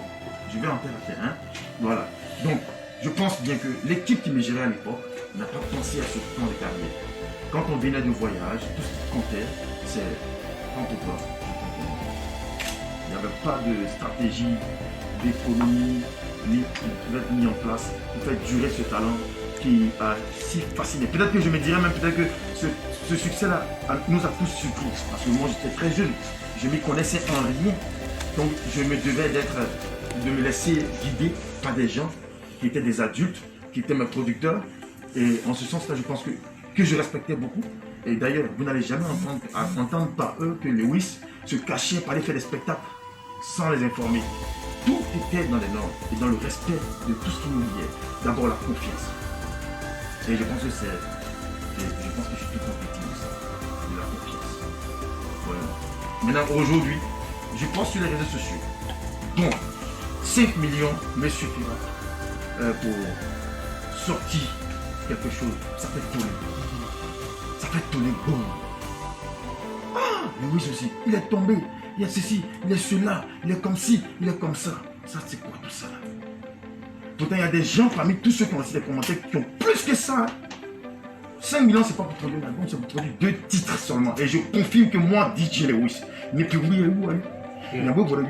Je vais en terre à terre. Hein? Voilà. Donc, je pense bien que l'équipe qui me gérait à l'époque n'a pas pensé à ce plan de carrière. Quand on venait de voyage, tout ce qui comptait, c'est quand on va. Il n'y avait pas de stratégie d'économie mis en place pour faire durer ce talent qui a si fasciné. Peut-être que je me dirais même peut-être que ce succès-là nous a tous surpris. Parce que moi j'étais très jeune, je ne m'y connaissais en rien. Donc je me devais de me laisser guider par des gens qui étaient des adultes, qui étaient mes producteurs. Et en ce sens-là, je pense que je respectais beaucoup. Et d'ailleurs, vous n'allez jamais entendre par eux que Lewis se cachait pour aller faire des spectacles sans les informer. Tout était dans les normes et dans le respect de tout ce qui nous liait. D'abord la confiance. Et je pense que je suis tout compétent de ça. De la confiance. Voilà. Maintenant, aujourd'hui, je pense sur les réseaux sociaux. Donc, 5 millions me suffira pour sortir quelque chose, ça fait tourner. Ça fait tourner, boum. Ah, Lewis aussi, il est tombé, il est ceci, il est cela, il est comme ci, il est comme ça. Ça, c'est quoi tout ça là? Pourtant, il y a des gens parmi tous ceux qui ont reçu des commentaires qui ont plus que ça. 5 millions, c'est pas pour produire un album, c'est pour produire 2 titres seulement. Et je confirme que moi, DJ Lewis, mais puis oui, il y a beaucoup de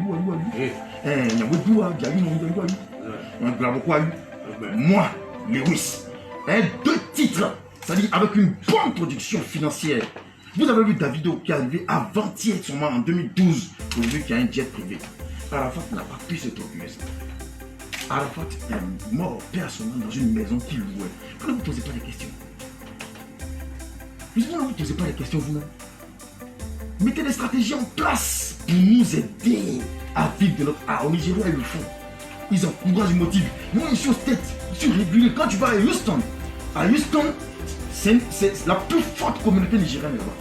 moi, Lewis, 2 titres, c'est-à-dire avec une bonne production financière. Vous avez vu Davido qui est arrivé avant-hier, sûrement en 2012, pour lui qui a un jet privé. Arafat n'a pas pu se procurer ça. Arafat est mort personnellement dans une maison qu'il louait. Vous ne vous posez pas des questions. Vous ne vous posez pas des questions vous-même. Mettez des stratégies en place pour nous aider à vivre de notre art. Au Nigeria, ils le font. Ils encouragent, ils motivent. Moi, une chose tête, je suis régulier. Quand tu vas à Houston, c'est la plus forte communauté nigérienne là-bas.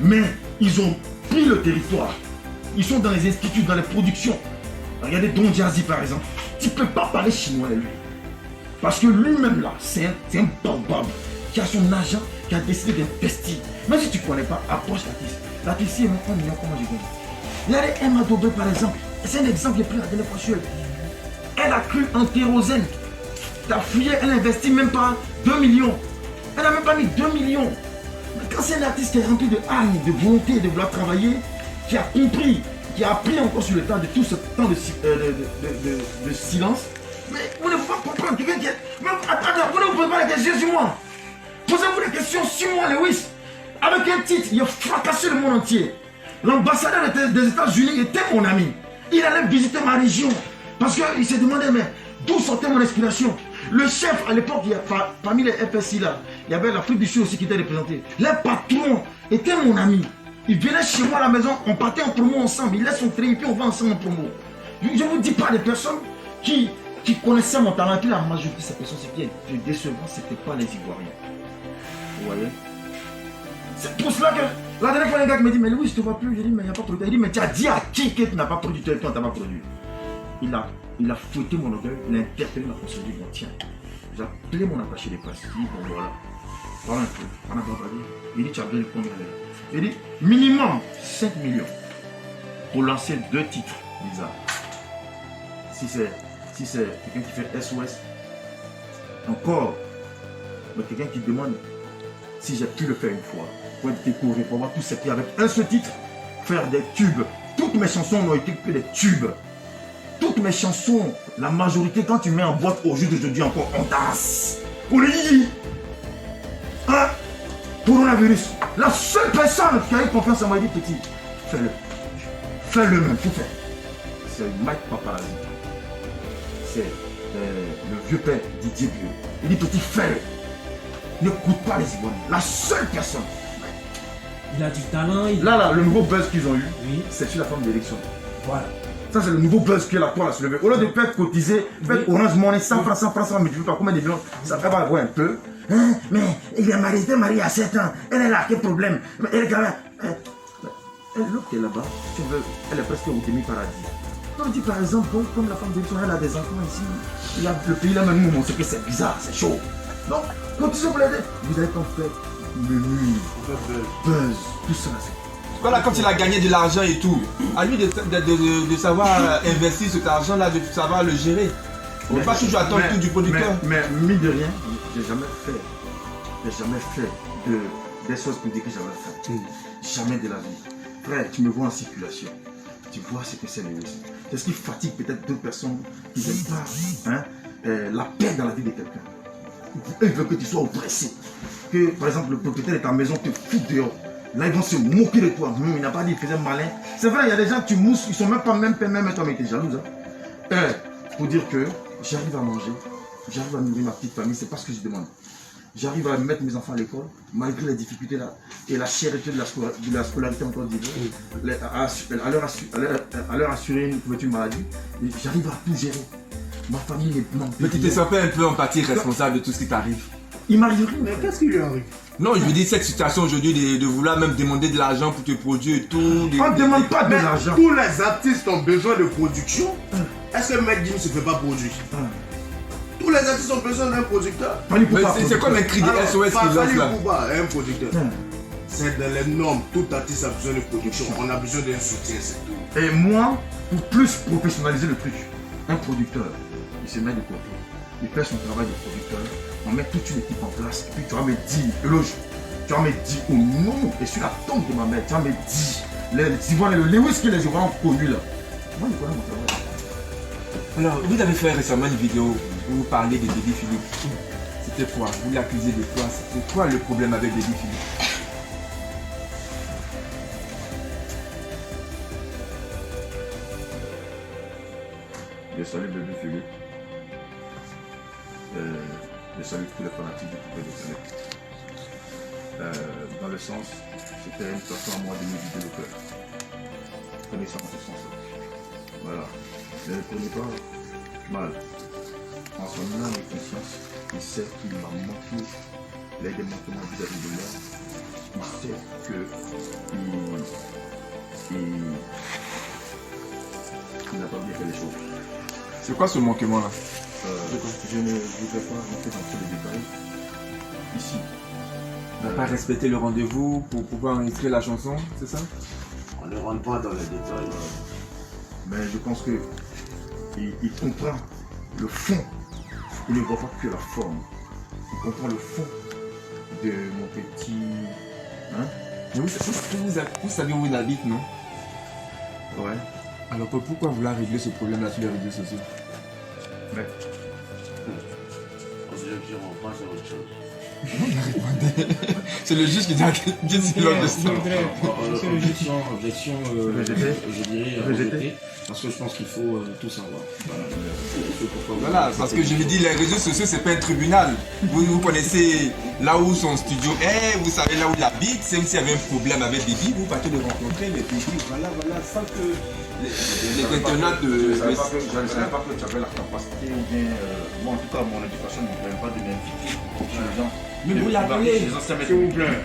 Mais ils ont pris le territoire. Ils sont dans les instituts, dans les productions. Regardez Don Jazzy par exemple. Tu ne peux pas parler chinois avec lui. Parce que lui-même là, c'est un baobab qui a son argent, qui a décidé d'investir. Même si tu ne connais pas, approche l'artiste. L'artiste, c'est même 1 million, comment je gagne. Regardez Emma Dobé par exemple. C'est un exemple qui est pris à la dernière fois. Elle a cru en kérosène. T'as fouillé, elle investit même pas 2 millions. Elle n'a même pas mis 2 millions. Mais quand c'est un artiste qui est rempli de haine, de volonté, de vouloir travailler, qui a compris, qui a appris encore sur le temps de tout ce temps de silence, mais vous ne pouvez pas comprendre quelqu'un qui est... Mais attendez, vous ne vous posez pas la question sur moi. Posez-vous la question sur moi, Lewis. Avec un titre, il a fracassé le monde entier. L'ambassadeur des États-Unis était mon ami. Il allait visiter ma région. Parce qu'il se demandait, mais d'où sortait mon inspiration? Le chef, à l'époque, parmi les FSI là, il y avait l'Afrique du Sud aussi qui était représentée. Le patron était mon ami. Il venait chez moi à la maison, on partait en promo ensemble. Il laisse son train et puis on va ensemble en promo. Je ne vous dis pas des personnes qui connaissaient mon talent. Et puis la majorité de ces personnes, ce qui est décevant, ce n'était pas les Ivoiriens. Vous voyez? C'est pour cela que la dernière fois, un gars qui me dit, mais Louis, je ne te vois plus. Je dis, mais il n'y a pas de produit. Il dit, mais tu as dit à qui que tu n'as pas produit, toi, tu n'as pas produit. Il a fouetté mon orgueil, il a interpellé ma procédure. Bon, tiens, j'ai appelé mon attaché des pastilles. Bon, voilà. Parle un peu. On a pas dit. Il dit, tu as besoin de combien? Il dit, minimum 5 millions pour lancer 2 titres bizarres. Si c'est quelqu'un qui fait SOS, encore, mais quelqu'un qui demande si j'ai pu le faire une fois, pour être découvert, pour avoir tout ce qui avec un seul titre, faire des tubes. Toutes mes chansons n'ont été que des tubes. Toutes mes chansons, la majorité, quand tu mets en boîte au jour d'aujourd'hui encore, on danse. On le dit. Hein? Coronavirus. La seule personne qui a eu confiance en moi dit, petit, fais-le. Fais-le même, faut faire. C'est Mike Paparazzi. C'est le vieux père Didier Bio. Il dit, petit, fais-le. N'écoute pas les Ivoiriens. La seule personne. Il a du talent. Là, le nouveau buzz qu'ils ont eu, oui, c'est sur la forme d'élection. Voilà. Ça, c'est le nouveau buzz que la toile a soulevé. Au lieu de faire cotiser, faire Orange Money, 100 francs, 100 francs, 100 mais tu veux pas combien de millions, ça va avoir un peu. Hein? Mais il est marié à 7 ans. Elle est là, quel problème? Mais elle est quand même. L'autre qui est là-bas, tu veux, elle est presque au demi-paradis. On dit par exemple, comme la femme d'élection, elle a des enfants ici. Le pays là, même nous, on sait que c'est bizarre, c'est chaud. Donc, cotisez pour l'aider. Vous avez qu'en fait, menu, buzz, tout ça. Voilà, quand il a gagné de l'argent et tout, à lui de savoir investir cet argent-là, de savoir le gérer. On ne peut pas toujours attendre tout du producteur. Mais mine de rien, j'ai jamais fait des choses pour dire que j'avais fait. Jamais de la vie. Frère, tu me vois en circulation. Tu vois ce que c'est le risque. C'est ce qui fatigue peut-être d'autres personnes qui n'aiment pas la paix dans la vie de quelqu'un. Ils veulent que tu sois oppressé. Que par exemple le propriétaire de ta maison te fout dehors. Là ils vont se moquer de toi. Il n'a pas dit qu'il faisait malin. C'est vrai, il y a des gens que tu mousses, ils sont même pas même toi, mais tu es jalouse. Hein? Pour dire que j'arrive à manger, j'arrive à nourrir ma petite famille, c'est pas ce que je demande. J'arrive à mettre mes enfants à l'école, malgré les difficultés là, et la cherté de la scolarité en Côte d'Ivoire, à leur assurer une couverture maladie. J'arrive à tout gérer. Ma famille est non. Mais tu te sens pas un peu empathique responsable de tout ce qui t'arrive? Il m'arrive rien. Mais qu'est-ce qui lui arrive? Non, je veux dire cette situation aujourd'hui de vouloir même demander de l'argent pour te produire et tout. On ne demande pas de Mais l'argent. tous les artistes ont besoin de production. Est-ce que Mike Jim ne se fait pas produire? Tous les artistes ont besoin d'un producteur. Fali Mais Poupa, c'est comme un cri de Alors, SOS qui lance Fali là. Poupa est un producteur. C'est dans les normes. Tout artiste a besoin de production. On a besoin d'un soutien, c'est tout. Et moi, pour plus professionnaliser le truc, un producteur, il se met de côté. Il fait son travail de producteur. On met toute une équipe en place. Et puis tu vas me dire, Eloge, tu vas me dire au nom et sur la tombe de ma mère, tu vas me dire, les Ivoiriens, le Lewis que les Ivoiriens ont connu là. Moi, je connais mon travail. Alors, vous avez fait récemment une vidéo où vous parlez de Baby Philippe. C'était quoi? Vous l'accusez de quoi? C'était quoi le problème avec Baby Philippe? Je salue Baby Philippe. Je salue tous les fanatiques du Poupée de Calais. Dans le sens, c'était une façon à moi de me vider le cœur. Prenez ça en ce sens-là. Voilà. Ne le prenez pas mal. En son âme et conscience, il sait qu'il m'a manqué les démembrements vis-à-vis de moi. Il sait que il n'a pas bien fait les choses. C'est quoi ce manquement là? Je ne voudrais pas rentrer dans tous les détails. Ici. On n'a pas respecté le rendez-vous pour pouvoir enregistrer la chanson, c'est ça? On ne rentre pas dans les détails. Mais je pense que il comprend le fond. Il ne voit pas que la forme. Il comprend le fond de mon petit. Hein? Mais vous savez où il habite, non? Ouais. Alors pourquoi vouloir régler ce problème-là sur les réseaux sociaux? Mais Objection, on passe à autre chose. C'est le juge qui doit dire si l'autre de ça. Objection, je dirais rejeter, parce que je pense qu'il faut tout savoir. Voilà, parce que je lui dis, les réseaux sociaux, c'est pas un tribunal. Vous connaissez là où son studio est, vous savez là où il habite. C'est s'il y avait un problème avec Baby, vous partez de rencontrer les Baby. Voilà, sans que les internautes je ne savais pas que tu avais la capacité ou bien. Moi, en tout cas, mon éducation ne me permet pas de m'inviter chez les gens. Mais vous l'appelez. S'il vous plaît.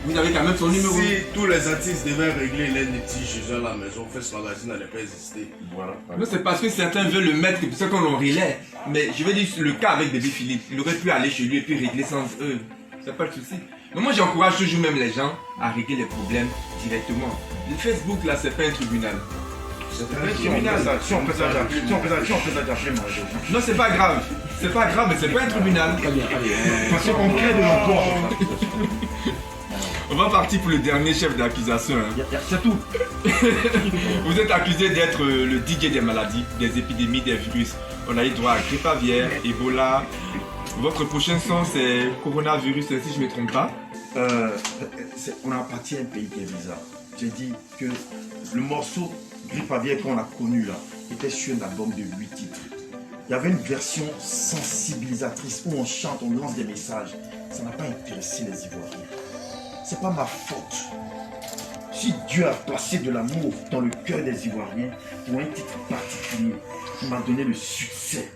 Vous avez quand même son numéro. Si tous les artistes devaient régler les litiges chez eux à la maison, First Magazine n'allait pas exister. Voilà. Non, c'est parce que certains veulent le mettre, c'est pour ça qu'on le relaie. Mais je veux dire, le cas avec Baby Philippe, il aurait pu aller chez lui et puis régler sans eux. C'est pas le souci. Mais moi, j'encourage toujours même les gens à régler les problèmes directement. Le Facebook, là, c'est pas un tribunal. C'est pas un tribunal. Si on fait ça, j'achète moi. Non, c'est pas grave. C'est pas grave, mais c'est pas un tribunal. Parce qu'on crée de l'emploi. On va partir pour le dernier chef d'accusation. Hein. C'est tout. Vous êtes accusé d'être le DJ des maladies, des épidémies, des virus. On a eu droit à grippe aviaire, Ebola. Votre prochain son, c'est coronavirus, si je ne me trompe pas. On appartient à un pays qui est bizarre. J'ai dit que le morceau Grippe aviaire qu'on a connu là était sur un album de 8 titres. Il y avait une version sensibilisatrice où on chante, on lance des messages. Ça n'a pas intéressé les Ivoiriens. C'est pas ma faute. Si Dieu a placé de l'amour dans le cœur des Ivoiriens pour un titre particulier, il m'a donné le succès.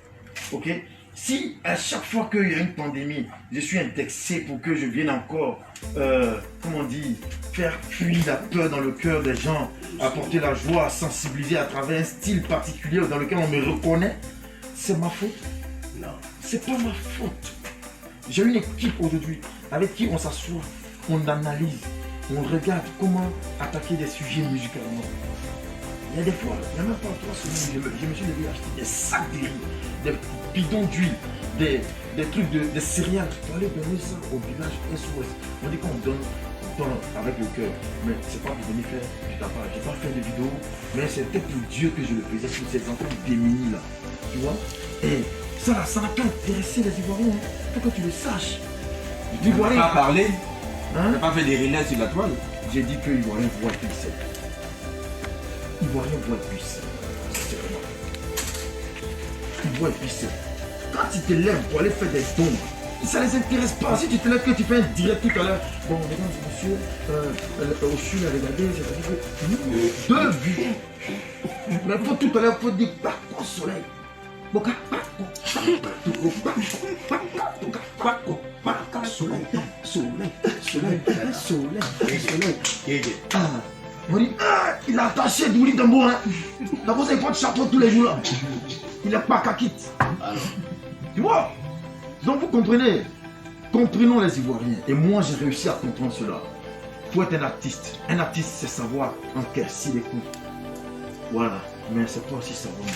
Ok? Si à chaque fois qu'il y a une pandémie, je suis indexé pour que je vienne encore, comment on dit, faire fuir la peur dans le cœur des gens, apporter la joie, sensibiliser à travers un style particulier dans lequel on me reconnaît, c'est ma faute? Non. C'est pas ma faute. J'ai une équipe aujourd'hui avec qui on s'assoit, on analyse, on regarde comment attaquer des sujets musicalement. Il y a des fois, il n'y a même pas 3 semaines, je me suis levé acheter des sacs de riz, des bidons d'huile, des trucs des céréales pour aller donner ça au village SOS. On dit qu'on donne avec le cœur, mais c'est pas pour venir faire du tapage. J'ai pas fait de vidéo, mais c'était pour Dieu que je le faisais pour ces enfants démunis là. Tu vois? Et ça n'a pas intéressé les Ivoiriens, il faut que tu le saches. Tu n'as pas parlé, Hein? tu n'as pas fait des relais sur la toile. J'ai dit que Ivoiriens voient puissant. Ivoiriens voient puissant. C'est vraiment. Ils voient puissant. Quand tu te lèves pour aller faire des dons, ça les intéresse pas. Si tu te lèves que tu fais un direct tout à l'heure, bon, mesdames et messieurs, au sud, regardez, c'est-à-dire que 2 vues. Mais faut tout à l'heure, faut dire au soleil. Boka, soleil, soleil. Ah, on dit, il a attaché Douli Tambour. Hein. D'abord, il porte chapeau tous les jours là. Il est pas kakit. Tu vois? Donc vous comprenez? Comprenons les Ivoiriens. Et moi, j'ai réussi à comprendre cela. Faut être un artiste. Un artiste, c'est savoir encaisser les coups. Voilà. Mais c'est pas aussi savoir.